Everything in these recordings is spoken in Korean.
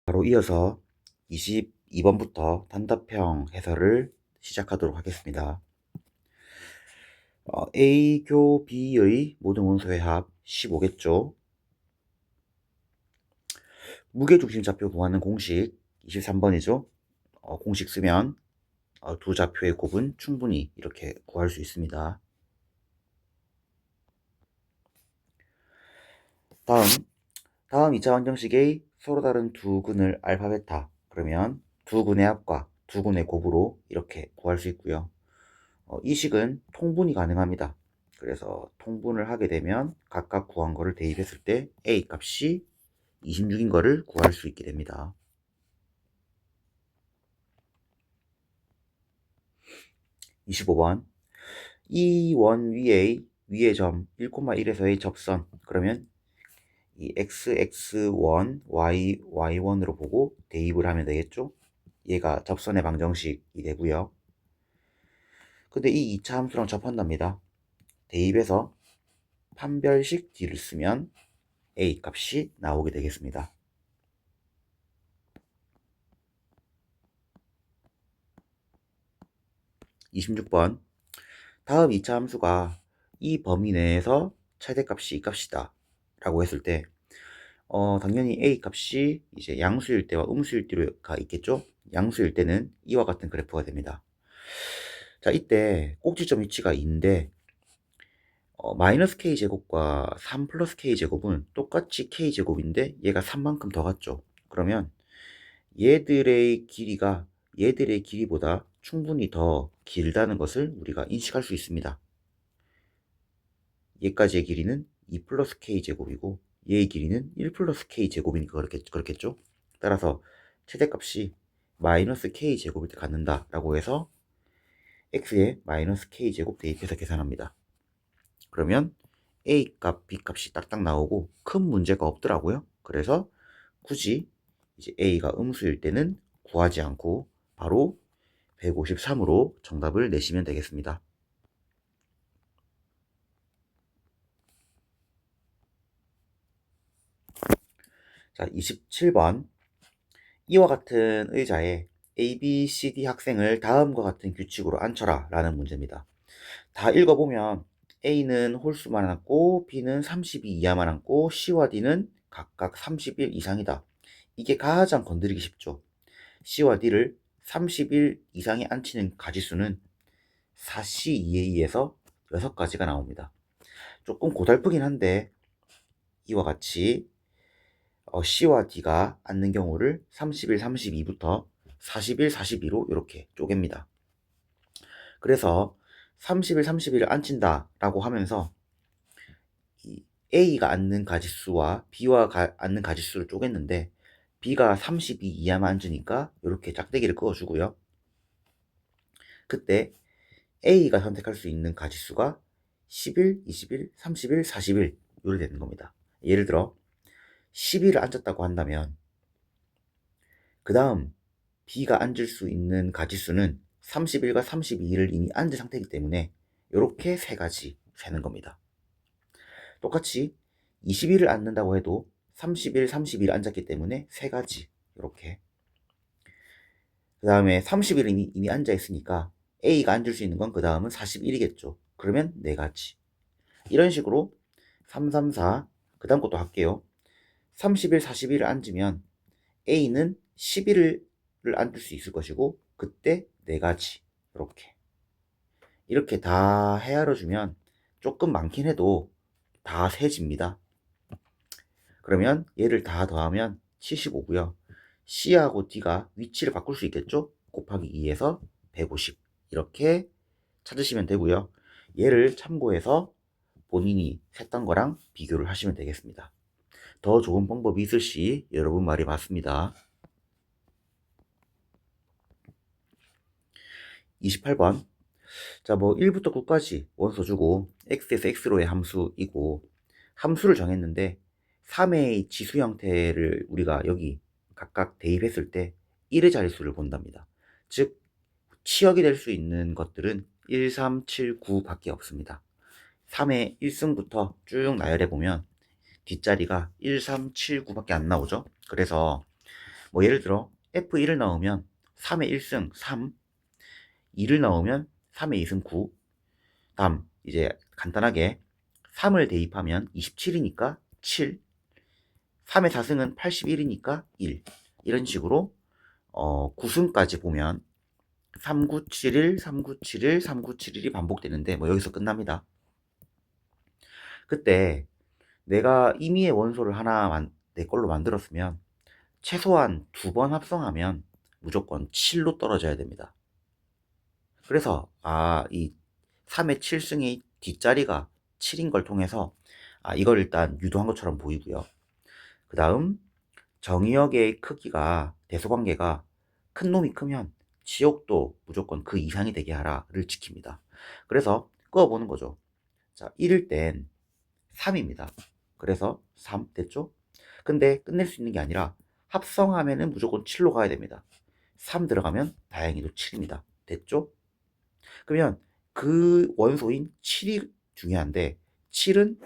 바로 이어서 22번부터 단답형 해설을 시작하도록 하겠습니다. A교 B의 모든 원소의 합 15겠죠. 무게중심좌표 구하는 공식 23번이죠. 공식 쓰면 두 좌표의 곱은 충분히 이렇게 구할 수 있습니다. 다음 2차 방정식의 서로 다른 두 근을 알파 베타, 그러면 두 근의 합과 두 근의 곱으로 이렇게 구할 수 있고요. 이 식은 통분이 가능합니다. 그래서 통분을 하게 되면 각각 구한 거를 대입했을 때 A 값이 26인 거를 구할 수 있게 됩니다. 25번 이 원 위의 점 1,1에서의 접선, 그러면 이 xx1 y1으로 보고 대입을 하면 되겠죠. 얘가 접선의 방정식이 되고요. 근데 이 2차 함수랑 접한답니다. 대입해서 판별식 D를 쓰면 A 값이 나오게 되겠습니다. 26번 다음 2차 함수가 이 범위 내에서 최대값이 이 값이다 라고 했을 때 당연히 A 값이 이제 양수일 때와 음수일 때가 있겠죠. 양수일 때는 이와 같은 그래프가 됩니다. 자, 이때 꼭지점 위치가 2인데 마이너스 k제곱과 3 플러스 k제곱은 똑같이 k제곱인데 얘가 3만큼 더 갔죠. 그러면 얘들의 길이보다 충분히 더 길다는 것을 우리가 인식할 수 있습니다. 얘까지의 길이는 2 플러스 k제곱이고 얘의 길이는 1 플러스 k제곱이니까 그렇겠죠. 따라서 최대값이 마이너스 k제곱일 때 갖는다 라고 해서 x에 마이너스 k제곱 대입해서 계산합니다. 그러면 A 값, B 값이 딱딱 나오고 큰 문제가 없더라고요. 그래서 굳이 이제 A가 음수일 때는 구하지 않고 바로 153으로 정답을 내시면 되겠습니다. 자, 27번 이와 같은 의자에 A, B, C, D 학생을 다음과 같은 규칙으로 앉혀라 라는 문제입니다. 다 읽어보면 A는 홀수만 앉고 B는 32 이하만 앉고 C와 D는 각각 31 이상이다. 이게 가장 건드리기 쉽죠. C와 D를 31 이상에 앉히는 가지수는 4C2A2에서 6가지가 나옵니다. 조금 고달프긴 한데 이와 같이 C와 D가 앉는 경우를 31, 32부터 41, 42로 이렇게 쪼갭니다. 그래서 31, 31을 앉힌다 라고 하면서 이 A가 앉는 가지수와 B와 앉는 가지수를 쪼갰는데 B가 32 이하만 앉으니까 이렇게 짝대기를 그어주고요. 그때 A가 선택할 수 있는 가지수가 11, 21, 31, 41 요리 되는 겁니다. 예를 들어 11을 앉았다고 한다면 그 다음 B가 앉을 수 있는 가지수는 31과 32를 이미 앉은 상태이기 때문에 이렇게 세 가지 세는 겁니다. 똑같이 21을 앉는다고 해도 31, 32를 앉았기 때문에 세 가지 이렇게. 그 다음에 30일은 이미 앉아 있으니까 A가 앉을 수 있는 건 그 다음은 41이겠죠. 그러면 네 가지. 이런 식으로 3, 3, 4, 그 다음 것도 할게요. 30일, 40일을 앉으면 A는 11을 앉을 수 있을 것이고 그때 네 가지 이렇게 다 헤아려 주면 조금 많긴 해도 다 세집니다. 그러면 얘를 다 더하면 75고요. C하고 D가 위치를 바꿀 수 있겠죠? 곱하기 2에서 150 이렇게 찾으시면 되고요. 얘를 참고해서 본인이 셌던 거랑 비교를 하시면 되겠습니다. 더 좋은 방법이 있을 시 여러분 말이 맞습니다. 28번 자, 뭐 1부터 9까지 원소 주고 x에서 x로의 함수이고 함수를 정했는데 3의 지수 형태를 우리가 여기 각각 대입했을 때 1의 자릿수를 본답니다. 즉 치역이 될 수 있는 것들은 1, 3, 7, 9 밖에 없습니다. 3의 1승부터 쭉 나열해 보면 뒷자리가 1, 3, 7, 9밖에 안 나오죠. 그래서 뭐 예를 들어 F1을 넣으면 3의 1승 3, 2를 넣으면 3의 2승 9. 다음 이제 간단하게 3을 대입하면 27이니까 7, 3의 4승은 81이니까 1. 이런 식으로 9승까지 보면 3971, 3971, 3971이 반복되는데 뭐 여기서 끝납니다. 그때 내가 임의의 원소를 하나 내 걸로 만들었으면 최소한 2번 합성하면 무조건 7로 떨어져야 됩니다. 그래서 이 3의 7승의 뒷자리가 7인 걸 통해서 이걸 일단 유도한 것처럼 보이고요. 그 다음 정의역의 크기가 대소관계가 큰 놈이 크면 지역도 무조건 그 이상이 되게 하라를 지킵니다. 그래서 끄어보는 거죠. 자, 1일 땐 3입니다. 그래서 3 됐죠? 근데 끝낼 수 있는 게 아니라 합성하면은 무조건 7로 가야 됩니다. 3 들어가면 다행히도 7입니다. 됐죠? 그러면 그 원소인 7이 중요한데 7은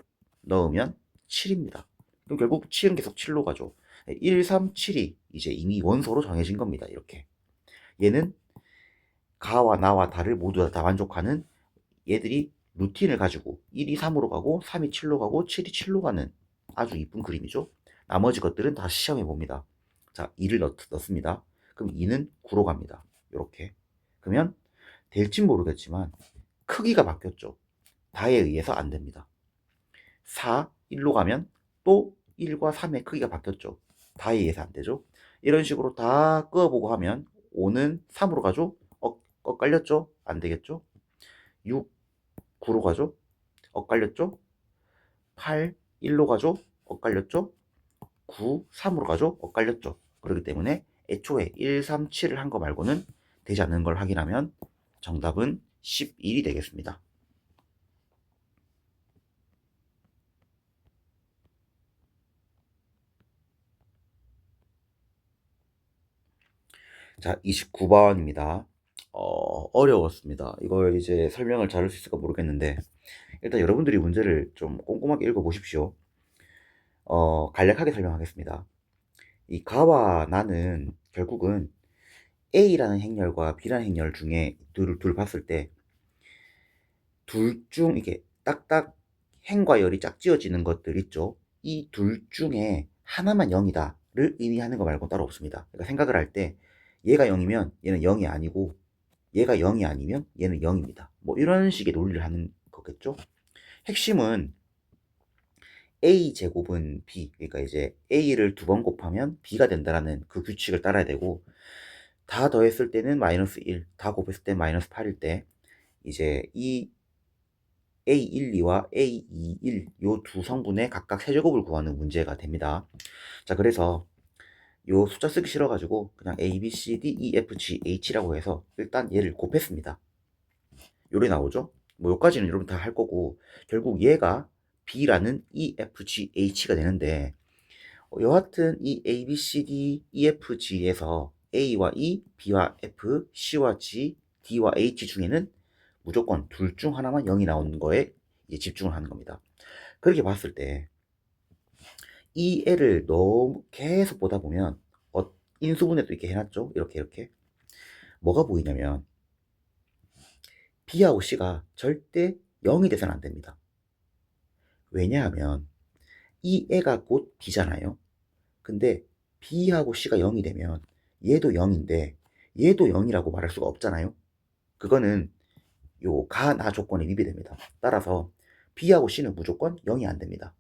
넣으면 7입니다. 그럼 결국 7은 계속 7로 가죠. 1, 3, 7이 이제 이미 원소로 정해진 겁니다. 이렇게. 얘는 가와 나와 다를 모두 다 만족하는 얘들이 루틴을 가지고 1이 3으로 가고 3이 7로 가고 7이 7로 가는 아주 이쁜 그림이죠. 나머지 것들은 다 시험해 봅니다. 자, 2를 넣습니다. 그럼 2는 9로 갑니다. 이렇게. 그러면 될진 모르겠지만 크기가 바뀌었죠. 다에 의해서 안 됩니다. 4, 1로 가면 또 1과 3의 크기가 바뀌었죠. 다에 의해서 안 되죠. 이런 식으로 다 끄어보고 하면 5는 3으로 가죠. 엇갈렸죠? 안 되겠죠? 6, 9로 가죠? 엇갈렸죠? 8, 1로 가죠? 엇갈렸죠? 9, 3으로 가죠? 엇갈렸죠? 그렇기 때문에 애초에 1, 3, 7을 한 거 말고는 되지 않는 걸 확인하면 정답은 11이 되겠습니다. 자, 29번입니다. 어려웠습니다. 이걸 이제 설명을 잘할 수 있을까 모르겠는데, 일단 여러분들이 문제를 좀 꼼꼼하게 읽어보십시오. 간략하게 설명하겠습니다. 이 가와 나는 결국은 A라는 행렬과 B라는 행렬 중에 둘 봤을 때, 둘 중, 이게 딱딱 행과 열이 짝지어지는 것들 있죠. 이 둘 중에 하나만 0이다를 의미하는 거 말고 따로 없습니다. 그러니까 생각을 할 때, 얘가 0이면 얘는 0이 아니고, 얘가 0이 아니면 얘는 0입니다. 뭐 이런 식의 논리를 하는 거겠죠. 핵심은 a제곱은 b, 그러니까 이제 a를 2번 곱하면 b가 된다라는 그 규칙을 따라야 되고, 다 더했을 때는 마이너스 1, 다 곱했을 때 마이너스 8일 때 이제 이 A12와 A21 요 두 성분의 각각 세제곱을 구하는 문제가 됩니다. 자, 그래서 요 숫자 쓰기 싫어가지고 그냥 A, B, C, D, E, F, G, H라고 해서 일단 얘를 곱했습니다. 요래 나오죠? 뭐 요까지는 여러분 다 할 거고, 결국 얘가 B라는 E, F, G, H가 되는데, 여하튼 이 A, B, C, D, E, F, G에서 A와 E, B와 F, C와 G, D와 H 중에는 무조건 둘 중 하나만 0이 나오는 거에 이제 집중을 하는 겁니다. 그렇게 봤을 때 이 애를 너무 계속 보다 보면 인수분해도 이렇게 해놨죠. 이렇게 뭐가 보이냐면 B하고 C가 절대 0이 돼서는 안 됩니다. 왜냐하면 이 애가 곧 B잖아요. 근데 B하고 C가 0이 되면 얘도 0인데 얘도 0이라고 말할 수가 없잖아요. 그거는 요 가나 조건에 위배됩니다. 따라서 B하고 C는 무조건 0이 안 됩니다.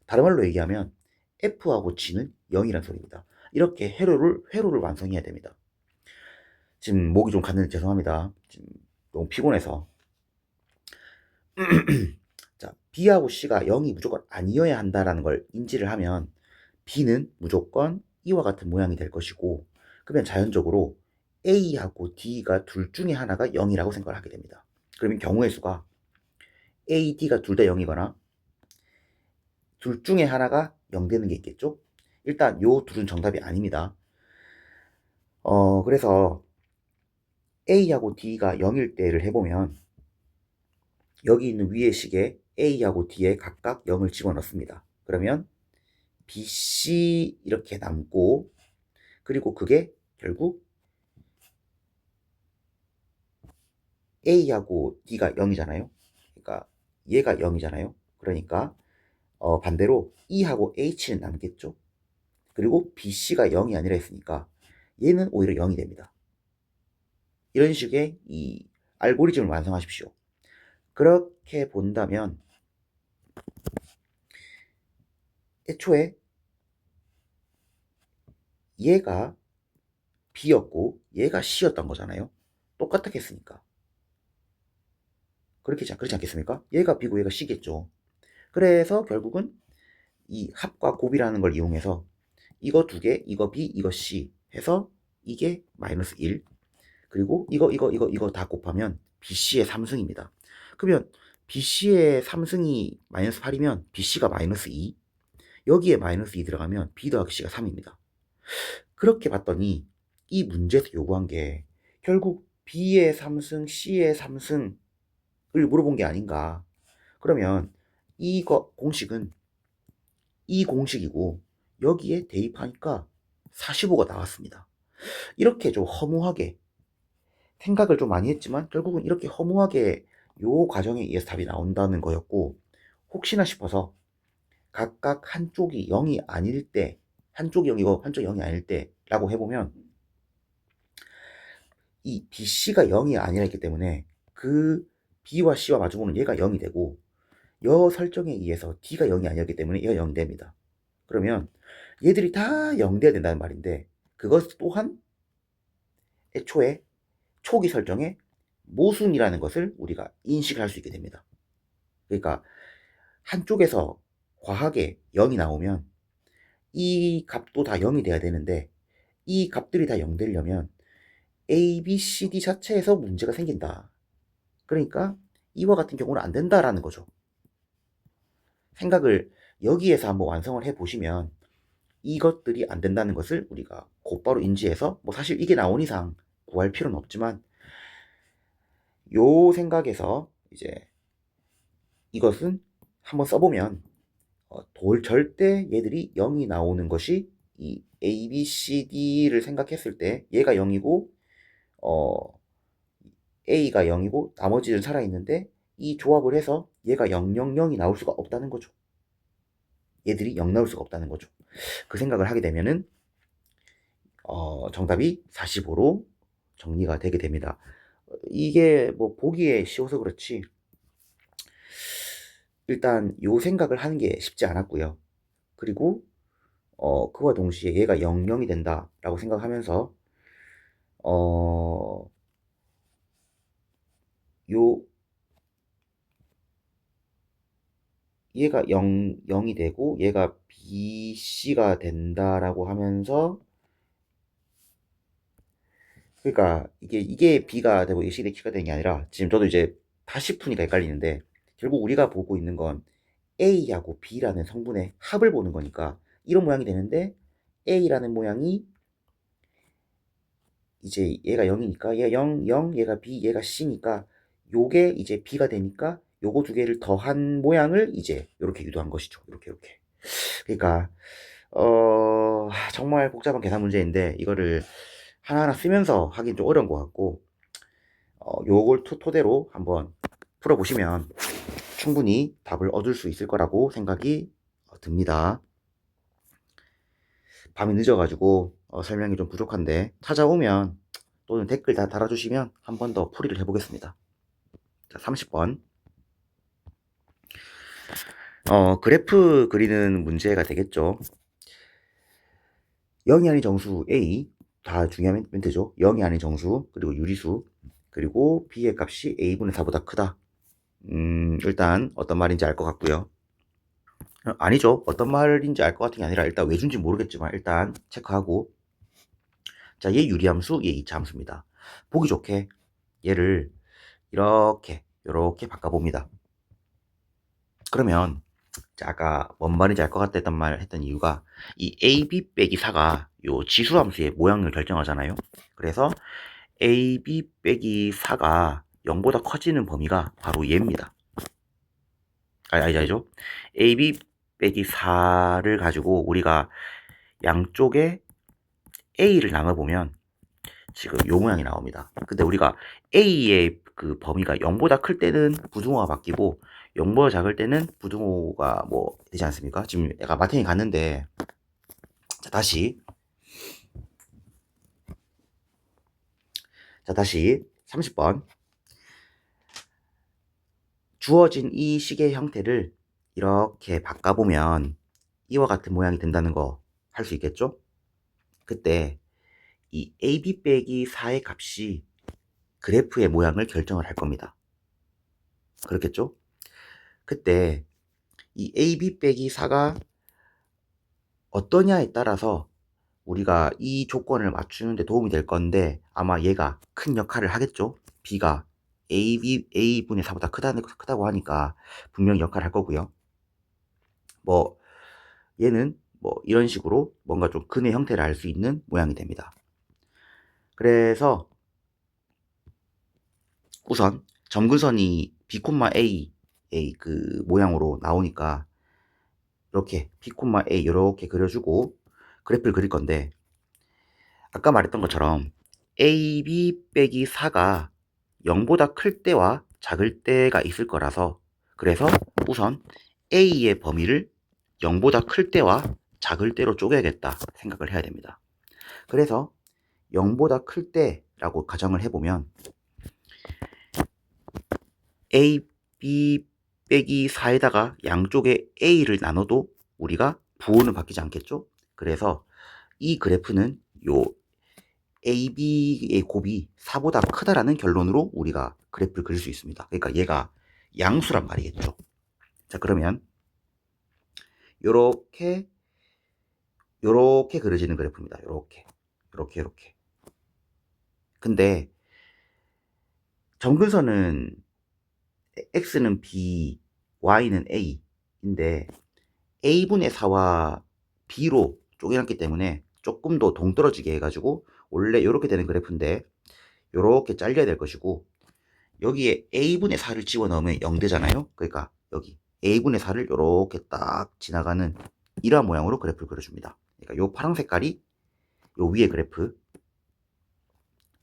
다른 말로 얘기하면 F하고 G는 0이란 소리입니다. 이렇게 회로를 완성해야 됩니다. 지금 목이 좀 갔는데 죄송합니다. 지금 너무 피곤해서. 자, B하고 C가 0이 무조건 아니어야 한다라는 걸 인지를 하면 B는 무조건 이와 같은 모양이 될 것이고, 그러면 자연적으로 A하고 D가 둘 중에 하나가 0이라고 생각을 하게 됩니다. 그러면 경우의 수가 A, D가 둘 다 0이거나 둘 중에 하나가 0 되는 게 있겠죠? 일단 요 둘은 정답이 아닙니다. 그래서 A하고 D가 0일 때를 해보면 여기 있는 위의 식에 A하고 D에 각각 0을 집어넣습니다. 그러면 BC 이렇게 남고, 그리고 그게 결국 A하고 D가 0이잖아요. 그러니까 얘가 0이잖아요. 그러니까 반대로 E하고 H는 남겠죠. 그리고 BC가 0이 아니라 했으니까 얘는 오히려 0이 됩니다. 이런 식의 이 알고리즘을 완성하십시오. 그렇게 본다면 애초에 얘가 B였고 얘가 C였던 거잖아요. 똑같았겠으니까. 그렇지 않겠습니까? 얘가 B고 얘가 C겠죠. 그래서 결국은 이 합과 곱이라는 걸 이용해서 이거 두 개, 이거 B, 이거 C 해서 이게 마이너스 1, 그리고 이거 다 곱하면 BC의 3승입니다. 그러면 BC의 3승이 마이너스 8이면 BC가 마이너스 2, 여기에 마이너스 2 들어가면 B 더하기 C가 3입니다. 그렇게 봤더니 이 문제에서 요구한 게 결국 B의 3승, C의 3승을 물어본 게 아닌가. 그러면 이거 공식은 이 공식이고 여기에 대입하니까 45가 나왔습니다. 이렇게 좀 허무하게 생각을 좀 많이 했지만 결국은 이렇게 허무하게 요 과정에 의해서 답이 나온다는 거였고, 혹시나 싶어서 각각 한쪽이 0이 아닐 때, 한쪽이 0이고 한쪽이 0이 아닐 때 라고 해보면 이 BC가 0이 아니라 있기 때문에 그 B와 C와 마주보는 얘가 0이 되고, 여 설정에 의해서 D가 0이 아니었기 때문에 얘가 0이 됩니다. 그러면 얘들이 다 0 돼야 된다는 말인데, 그것 또한 애초에 초기 설정에 모순이라는 것을 우리가 인식할 수 있게 됩니다. 그러니까 한쪽에서 과하게 0이 나오면 이 값도 다 0이 돼야 되는데, 이 값들이 다 0 되려면 A, B, C, D 자체에서 문제가 생긴다. 그러니까 이와 같은 경우는 안 된다라는 거죠. 생각을 여기에서 한번 완성을 해보시면 이것들이 안 된다는 것을 우리가 곧바로 인지해서, 뭐 사실 이게 나온 이상 구할 필요는 없지만 요 생각에서 이제 이것은 한번 써보면 절대 얘들이 0이 나오는 것이 이 A, B, C, D를 생각했을 때 얘가 0이고 A가 0이고 나머지는 살아있는데, 이 조합을 해서 얘가 0, 0, 0이 나올 수가 없다는 거죠. 얘들이 0 나올 수가 없다는 거죠. 그 생각을 하게 되면은 정답이 45로 정리가 되게 됩니다. 이게 뭐 보기에 쉬워서 그렇지 일단 요 생각을 하는 게 쉽지 않았고요. 그리고 그와 동시에 얘가 0, 0이 된다라고 생각하면서 요 얘가 0, 0이 되고 얘가 BC가 된다라고 하면서, 그러니까 이게 B가 되고 이게 C가 되는 게 아니라, 지금 저도 이제 다시 푸니까 헷갈리는데 결국 우리가 보고 있는 건 A하고 B라는 성분의 합을 보는 거니까 이런 모양이 되는데, A라는 모양이 이제 얘가 0이니까 얘가 0, 0, 얘가 B, 얘가 C니까 요게 이제 B가 되니까 요거 두 개를 더한 모양을 이제 이렇게 유도한 것이죠. 이렇게. 그러니까 정말 복잡한 계산 문제인데 이거를 하나하나 쓰면서 하긴 좀 어려운 것 같고, 요걸 토대로 한번 풀어보시면 충분히 답을 얻을 수 있을 거라고 생각이 듭니다. 밤이 늦어가지고 설명이 좀 부족한데 찾아오면 또는 댓글 다 달아주시면 한 번 더 풀이를 해보겠습니다. 자, 30번. 그래프 그리는 문제가 되겠죠. 0이 아닌 정수 A, 다 중요한 멘트죠. 0이 아닌 정수, 그리고 유리수, 그리고 B의 값이 A분의 4보다 크다. 일단 어떤 말인지 알 것 같고요. 아니죠. 어떤 말인지 알 것 같은 게 아니라 일단 왜 준지 모르겠지만 일단 체크하고, 자, 얘 유리함수, 얘 2차 함수입니다. 보기 좋게 얘를 이렇게 바꿔봅니다. 그러면 자, 아까 뭔 말인지 알 것 같다 했던 말 했던 이유가 이 AB 빼기 4가 요 지수함수의 모양을 결정하잖아요. 그래서 AB 빼기 4가 0보다 커지는 범위가 바로 얘입니다. 아니죠. AB 빼기 4를 가지고 우리가 양쪽에 A를 나눠보면 지금 요 모양이 나옵니다. 근데 우리가 A의 그 범위가 0보다 클 때는 부등호가 바뀌고 0보다 작을 때는 부등호가 뭐 되지 않습니까? 지금 내가 마탱이 갔는데, 자 다시 30번. 주어진 이 식의 형태를 이렇게 바꿔보면 이와 같은 모양이 된다는 거 할 수 있겠죠? 그때 이 AB 빼기 4의 값이 그래프의 모양을 결정을 할 겁니다. 그렇겠죠? 그때 이 AB 빼기 4가 어떠냐에 따라서 우리가 이 조건을 맞추는데 도움이 될 건데, 아마 얘가 큰 역할을 하겠죠? B가 A분의 4보다 크다고 하니까 분명히 역할을 할 거고요. 뭐 얘는 뭐 이런 식으로 뭔가 좀 근의 형태를 알 수 있는 모양이 됩니다. 그래서 우선 점근선이 B, A 그 모양으로 나오니까 이렇게 B, A 이렇게 그려주고 그래프를 그릴 건데, 아까 말했던 것처럼 AB 빼기 4가 0보다 클 때와 작을 때가 있을 거라서, 그래서 우선 A의 범위를 0보다 클 때와 작을 때로 쪼개야겠다 생각을 해야 됩니다. 그래서 0보다 클 때라고 가정을 해보면 A, B 빼기 4에다가 양쪽에 A를 나눠도 우리가 부호는 바뀌지 않겠죠? 그래서 이 그래프는 요 AB의 곱이 4보다 크다라는 결론으로 우리가 그래프를 그릴 수 있습니다. 그러니까 얘가 양수란 말이겠죠. 자, 그러면 요렇게 그려지는 그래프입니다. 요렇게. 근데 점근선은 x는 b, y는 a인데 a분의 4와 b로 쪼개놨기 때문에 조금 더 동떨어지게 해가지고 원래 요렇게 되는 그래프인데 요렇게 잘려야 될 것이고, 여기에 a분의 4를 집어넣으면 0되잖아요. 그러니까 여기 a분의 4를 요렇게 딱 지나가는 이러한 모양으로 그래프를 그려줍니다. 그러니까 요 파란 색깔이 요 위에 그래프.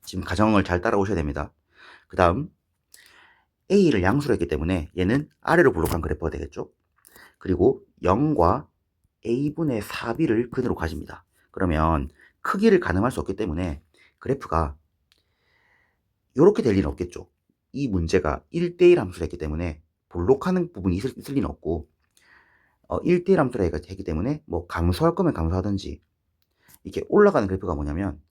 지금 가정을 잘 따라오셔야 됩니다. 그 다음 a를 양수로 했기 때문에 얘는 아래로 볼록한 그래프가 되겠죠. 그리고 0과 a분의 4b를 근으로 가집니다. 그러면 크기를 가늠할 수 없기 때문에 그래프가 이렇게 될 리는 없겠죠. 이 문제가 1대1 함수를 했기 때문에 볼록하는 부분이 있을 리는 없고, 1대1 함수를 했기 때문에 뭐 감소할 거면 감소하든지, 이렇게 올라가는 그래프가 뭐냐면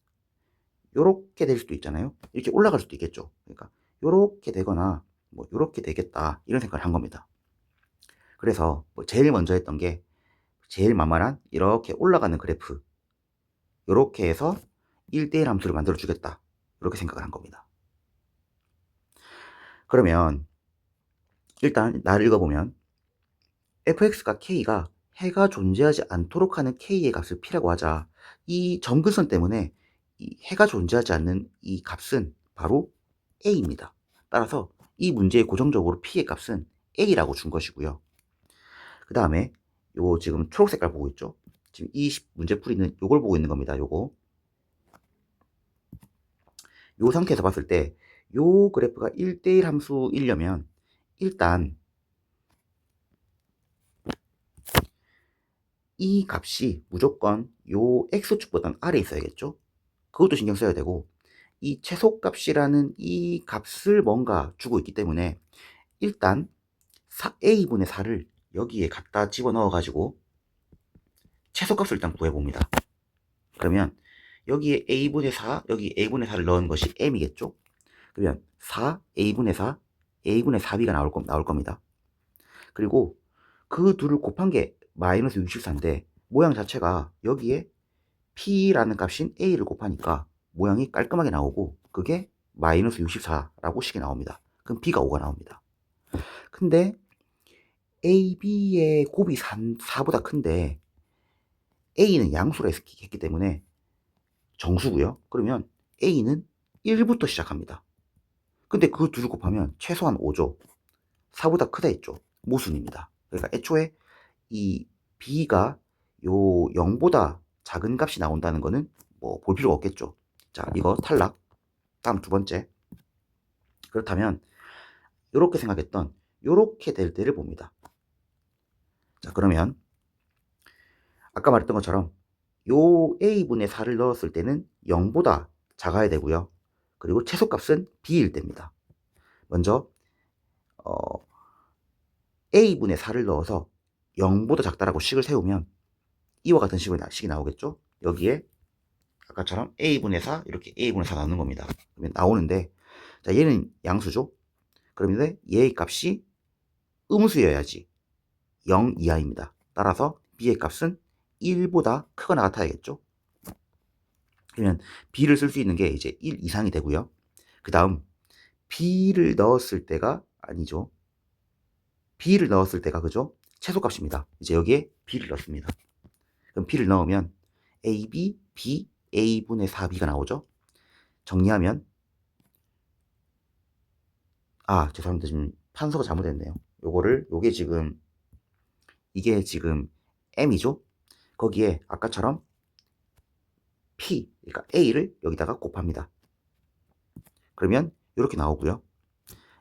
이렇게 될 수도 있잖아요. 이렇게 올라갈 수도 있겠죠. 그러니까 이렇게 되거나 뭐 이렇게 되겠다 이런 생각을 한 겁니다. 그래서 뭐 제일 먼저 했던 게 제일 만만한 이렇게 올라가는 그래프, 이렇게 해서 1대1 함수를 만들어 주겠다 이렇게 생각을 한 겁니다. 그러면 일단 나를 읽어보면 fx가 k가 해가 존재하지 않도록 하는 k의 값을 p라고 하자. 이 점근선 때문에 이 해가 존재하지 않는 이 값은 바로 a입니다. 따라서 이 문제에 고정적으로 p의 값은 a라고 준 것이고요. 그 다음에 요거 지금 초록 색깔 보고 있죠? 지금 이 문제 풀이는 요걸 보고 있는 겁니다. 요거. 요 상태에서 봤을 때 요 그래프가 1대1 함수이려면 일단 이 값이 무조건 요 x축보다는 아래에 있어야겠죠? 그것도 신경 써야 되고, 이 최소값이라는 이 값을 뭔가 주고 있기 때문에 일단 a분의 4를 여기에 갖다 집어넣어 가지고 최소값을 일단 구해봅니다. 그러면 여기에 a분의 4, 여기 a분의 4를 넣은 것이 m이겠죠? 그러면 4, a분의 4, a분의 4b가 나올 겁니다. 그리고 그 둘을 곱한 게 마이너스 64인데 모양 자체가 여기에 p라는 값인 a를 곱하니까 모양이 깔끔하게 나오고 그게 마이너스 64라고 식이 나옵니다. 그럼 b가 5가 나옵니다. 근데 ab의 곱이 4보다 큰데 a는 양수로 했기 때문에 정수고요. 그러면 a는 1부터 시작합니다. 근데 그 둘을 곱하면 최소한 5죠. 4보다 크다 했죠. 모순입니다. 그러니까 애초에 이 b가 요 0보다 작은 값이 나온다는 거는 뭐 볼 필요가 없겠죠. 자, 이거 탈락. 다음 두 번째. 그렇다면 이렇게 생각했던 이렇게 될 때를 봅니다. 자, 그러면 아까 말했던 것처럼 요 a분의 4를 넣었을 때는 0보다 작아야 되고요. 그리고 최소값은 b일 때입니다. 먼저 a분의 4를 넣어서 0보다 작다라고 식을 세우면 이와 같은 식이 나오겠죠. 여기에 아까처럼 a분의 4 이렇게 a분의 4 나오는 겁니다. 그러면 나오는데, 자, 얘는 양수죠. 그러면 얘의 값이 음수여야지 0 이하입니다. 따라서 b의 값은 1보다 크거나 같아야겠죠. 그러면 b를 쓸 수 있는 게 이제 1 이상이 되고요. 그 다음 b를 넣었을 때가 아니죠. b를 넣었을 때가 그죠? 최소값입니다. 이제 여기에 b를 넣습니다. 그럼 b를 넣으면 ab, b, a분의 4b가 나오죠. 정리하면 죄송합니다. 지금 판서가 잘못됐네요. 요게 지금 이게 지금 m이죠. 거기에 아까처럼 p, 그러니까 a를 여기다가 곱합니다. 그러면 이렇게 나오고요.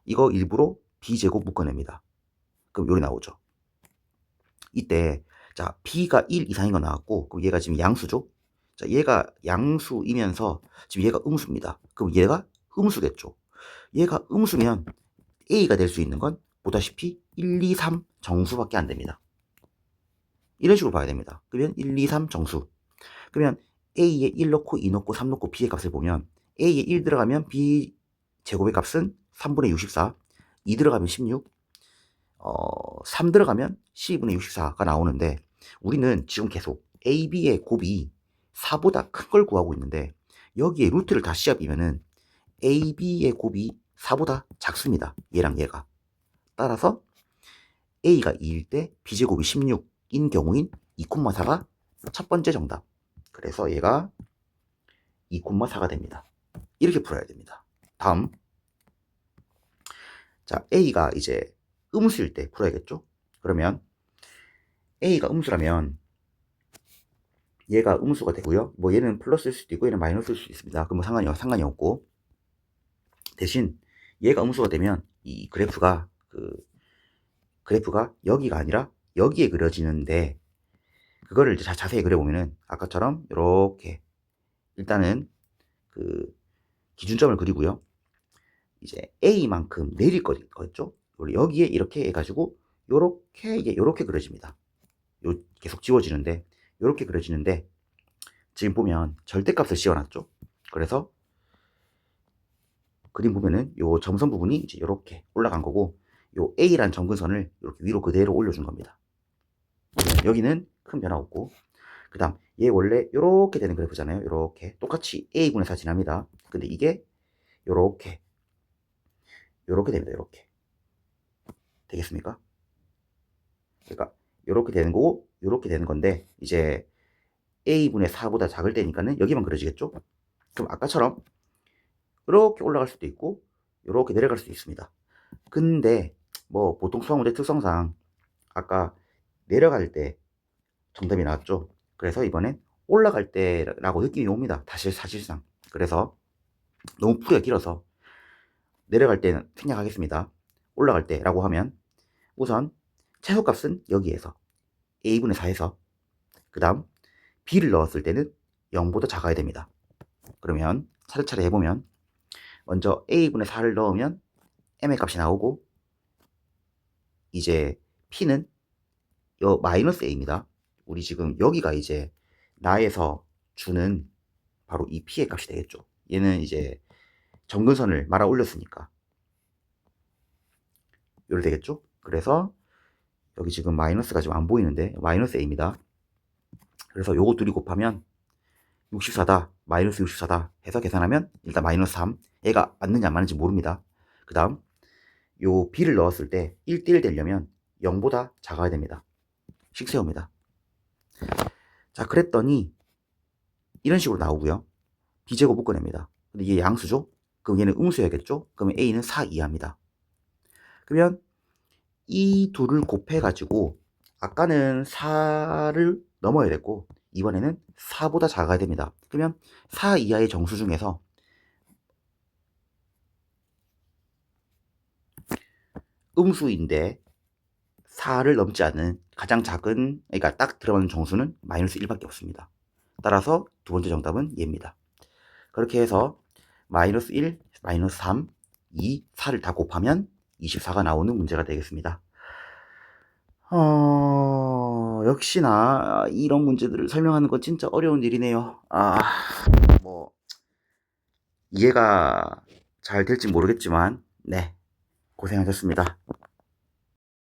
이거 일부러 b제곱 묶어냅니다. 그럼 요리 나오죠. 이때 자, b가 1 이상인 거 나왔고, 그럼 얘가 지금 양수죠. 자, 얘가 양수이면서 지금 얘가 음수입니다. 그럼 얘가 음수겠죠. 얘가 음수면 a가 될 수 있는 건 보다시피 1, 2, 3 정수밖에 안 됩니다. 이런 식으로 봐야 됩니다. 그러면 1, 2, 3 정수. 그러면 a에 1 넣고 2 넣고 3 넣고 b의 값을 보면 a에 1 들어가면 b 제곱의 값은 3분의 64, 2 들어가면 16, 3 들어가면 12분의 64가 나오는데, 우리는 지금 계속 a, b의 곱이 4보다 큰 걸 구하고 있는데, 여기에 루트를 다 씌워비면은 a, b의 곱이 4보다 작습니다. 얘랑 얘가. 따라서 a가 2일 때 b제곱이 16인 경우인 2,4가 첫 번째 정답. 그래서 얘가 2,4가 됩니다. 이렇게 풀어야 됩니다. 다음, 자, a가 이제 음수일 때 풀어야겠죠. 그러면 a가 음수라면 얘가 음수가 되고요. 뭐 얘는 플러스일 수도 있고 얘는 마이너스일 수도 있습니다. 그럼 뭐 상관이 없고, 대신 얘가 음수가 되면 이 그래프가 여기가 아니라 여기에 그려지는데, 그거를 이제 자세히 그려보면은 아까처럼 이렇게 일단은 그 기준점을 그리고요. 이제 a만큼 내릴 거겠죠. 여기에 이렇게 해가지고 요렇게 그려집니다. 계속 지워지는데, 요렇게 그려지는데, 지금 보면 절대값을 씌워놨죠. 그래서 그림 보면은 요 점선 부분이 이제 이렇게 올라간 거고, 요 A란 점근선을 이렇게 위로 그대로 올려준 겁니다. 여기는 큰 변화 없고, 그 다음 얘 원래 이렇게 되는 그래프잖아요. 이렇게 똑같이 A분의 4 지납니다. 근데 이게 요렇게 됩니다. 이렇게 되겠습니까? 그러니까 이렇게 되는 거고 이렇게 되는 건데, 이제 A분의 4보다 작을 때니까는 여기만 그려지겠죠. 그럼 아까처럼 이렇게 올라갈 수도 있고 이렇게 내려갈 수도 있습니다. 근데 뭐 보통 수학 문제 특성상 아까 내려갈 때 정답이 나왔죠. 그래서 이번엔 올라갈 때라고 느낌이 옵니다. 사실상. 그래서 너무 풀이가 길어서 내려갈 때는 생략하겠습니다. 올라갈 때라고 하면 우선 최소값은 여기에서 a분의 4에서, 그 다음 b를 넣었을 때는 0보다 작아야 됩니다. 그러면 차례차례 해보면, 먼저 a분의 4를 넣으면 m의 값이 나오고, 이제 p는 마이너스 a입니다. 우리 지금 여기가 이제 나에서 주는 바로 이 p의 값이 되겠죠. 얘는 이제 점근선을 말아 올렸으니까 요래 되겠죠. 그래서 여기 지금 마이너스가 지금 안 보이는데 마이너스 a입니다. 그래서 요거 둘이 곱하면 64다 마이너스 64다 해서 계산하면 일단 마이너스 3, 얘가 맞는지 안 맞는지 모릅니다. 그 다음 요 b를 넣었을 때 1대1 되려면 0보다 작아야 됩니다. 식 세웁니다. 자, 그랬더니 이런 식으로 나오고요. b제곱 묶어냅니다. 근데 얘 양수죠. 그럼 얘는 음수여야겠죠. 그러면 a는 4 이하입니다. 그러면 이 둘을 곱해가지고 아까는 4를 넘어야 됐고 이번에는 4보다 작아야 됩니다. 그러면 4 이하의 정수 중에서 음수인데 4를 넘지 않는 가장 작은, 그러니까 딱 들어가는 정수는 마이너스 1밖에 없습니다. 따라서 두 번째 정답은 얘입니다. 그렇게 해서 마이너스 1, 마이너스 3, 2, 4를 다 곱하면 24가 나오는 문제가 되겠습니다. 역시나 이런 문제들을 설명하는 건 진짜 어려운 일이네요. 뭐 이해가 잘 될지 모르겠지만 네, 고생하셨습니다.